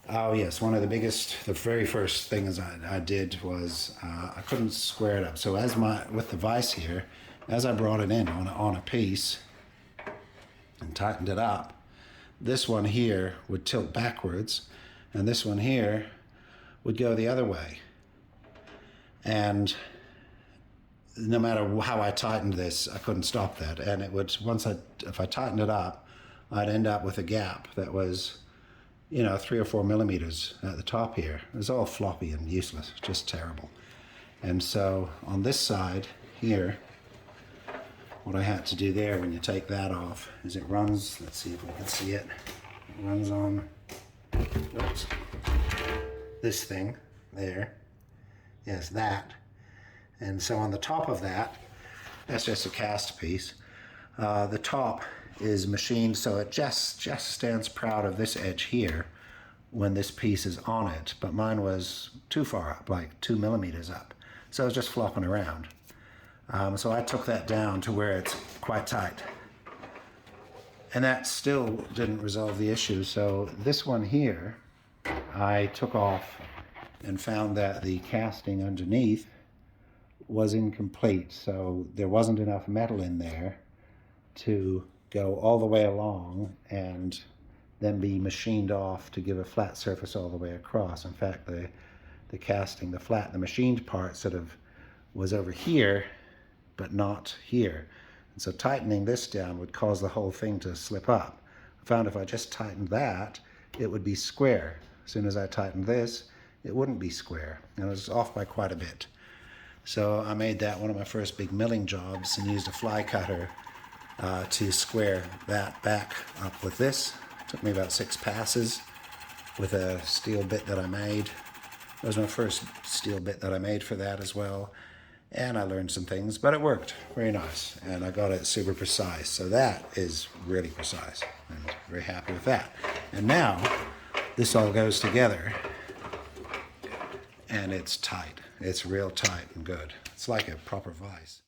Oh yes, one of the very first things I did was I couldn't square it up. So with the vise here, as I brought it in on a piece and tightened it up, this one here would tilt backwards, and this one here would go the other way. And no matter how I tightened this, I couldn't stop that. And it would if I tightened it up, I'd end up with a gap that was, 3 or 4 millimeters at the top here. It was all floppy and useless, just terrible. And so on this side here, what I had to do there when you take that off is it runs, let's see if we can see it, it runs on, oops, this thing there, yes, that. And so on the top of that, that's just a cast piece, the top is machined so it just stands proud of this edge here when this piece is on it, but mine was too far up, like 2 millimeters up, so it was just flopping around. So I took that down to where it's quite tight, and that still didn't resolve the issue. So this one here I took off and found that the casting underneath was incomplete, so there wasn't enough metal in there to go all the way along and then be machined off to give a flat surface all the way across. In fact, the casting, the machined part sort of was over here, but not here. And so tightening this down would cause the whole thing to slip up. I found if I just tightened that, it would be square. As soon as I tightened this, it wouldn't be square. And it was off by quite a bit. So I made that one of my first big milling jobs and used a fly cutter to square that back up with this. It took me about 6 passes with a steel bit that I made. That was my first steel bit that I made for that as well. And I learned some things, but it worked very nice. And I got it super precise. So that is really precise. I'm very happy with that. And now this all goes together and it's tight. It's real tight and good. It's like a proper vise.